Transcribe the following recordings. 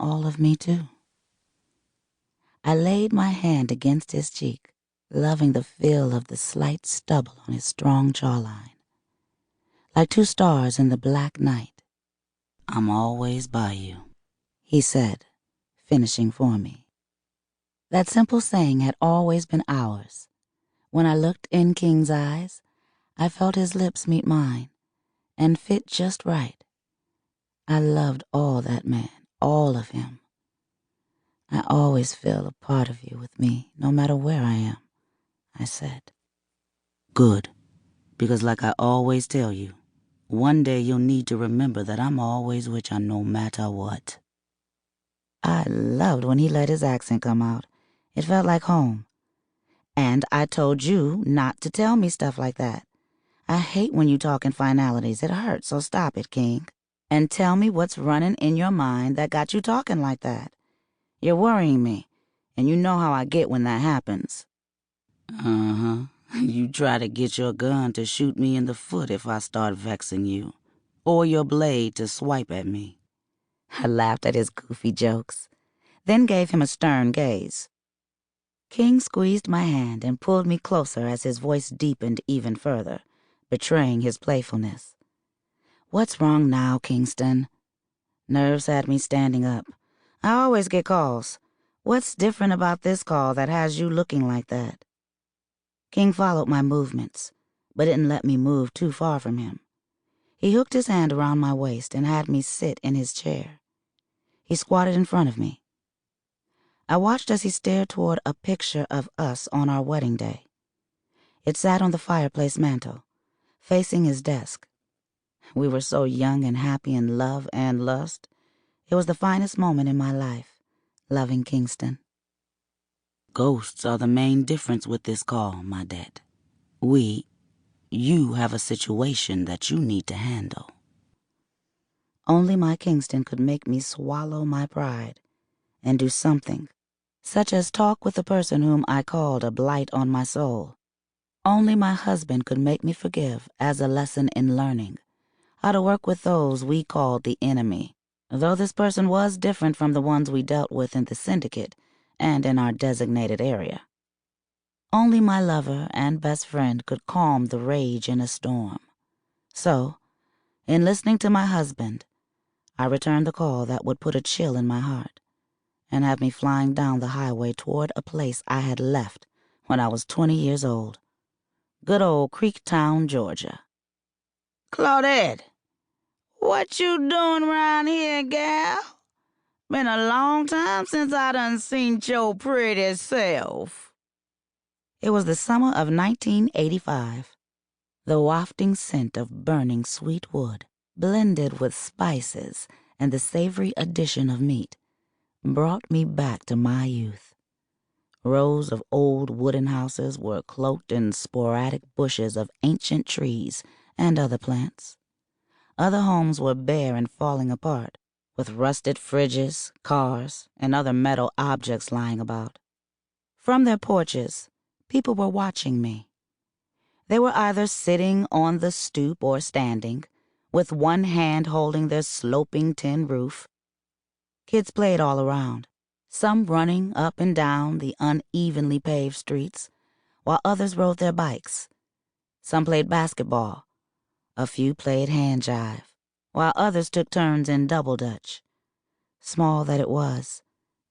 all of me too. I laid my hand against his cheek, loving the feel of the slight stubble on his strong jawline. Like two stars in the black night. "I'm always by you," he said, finishing for me. That simple saying had always been ours. When I looked in King's eyes, I felt his lips meet mine, and fit just right. I loved all that man, all of him. "I always feel a part of you with me, no matter where I am," I said. "Good, because like I always tell you, one day you'll need to remember that I'm always with you no matter what." I loved when he let his accent come out. It felt like home. "And I told you not to tell me stuff like that. I hate when you talk in finalities. It hurts, so stop it, King. And tell me what's running in your mind that got you talking like that. You're worrying me, and you know how I get when that happens." "Uh-huh. You try to get your gun to shoot me in the foot if I start vexing you, or your blade to swipe at me." I laughed at his goofy jokes, then gave him a stern gaze. King squeezed my hand and pulled me closer as his voice deepened even further, betraying his playfulness. "What's wrong now, Kingston?" Nerves had me standing up. I always get calls. What's different about this call that has you looking like that? King followed my movements, but didn't let me move too far from him. He hooked his hand around my waist and had me sit in his chair. He squatted in front of me. I watched as he stared toward a picture of us on our wedding day. It sat on the fireplace mantle, facing his desk. We were so young and happy in love and lust. It was the finest moment in my life, loving Kingston. "Ghosts are the main difference with this call, my dad. You have a situation that you need to handle." Only my Kingston could make me swallow my pride and do something, such as talk with the person whom I called a blight on my soul. Only my husband could make me forgive as a lesson in learning how to work with those we called the enemy, though this person was different from the ones we dealt with in the Syndicate and in our designated area. Only my lover and best friend could calm the rage in a storm. So, in listening to my husband, I returned the call that would put a chill in my heart and have me flying down the highway toward a place I had left when I was 20 years old. Good old Creektown, Georgia. "Claudette, what you doing round here, gal? Been a long time since I done seen your pretty self." It was the summer of 1985. The wafting scent of burning sweet wood, blended with spices and the savory addition of meat, brought me back to my youth. Rows of old wooden houses were cloaked in sporadic bushes of ancient trees and other plants. Other homes were bare and falling apart, with rusted fridges, cars, and other metal objects lying about. From their porches, people were watching me. They were either sitting on the stoop or standing, with one hand holding their sloping tin roof. Kids played all around, some running up and down the unevenly paved streets, while others rode their bikes. Some played basketball. A few played hand jive, while others took turns in double dutch. Small that it was,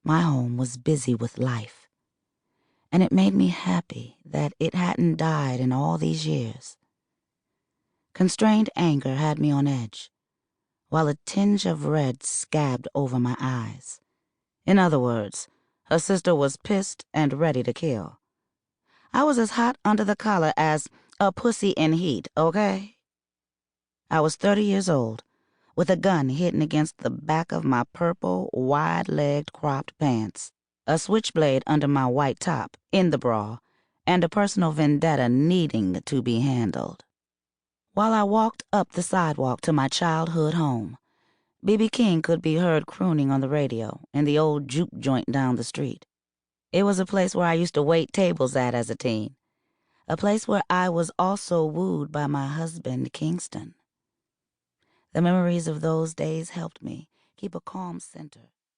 my home was busy with life. And it made me happy that it hadn't died in all these years. Constrained anger had me on edge, while a tinge of red scabbed over my eyes. In other words, her sister was pissed and ready to kill. I was as hot under the collar as a pussy in heat, okay? I was 30 years old, with a gun hidden against the back of my purple, wide-legged cropped pants, a switchblade under my white top, in the bra, and a personal vendetta needing to be handled. While I walked up the sidewalk to my childhood home, B.B. King could be heard crooning on the radio in the old juke joint down the street. It was a place where I used to wait tables at as a teen, a place where I was also wooed by my husband, Kingston. The memories of those days helped me keep a calm center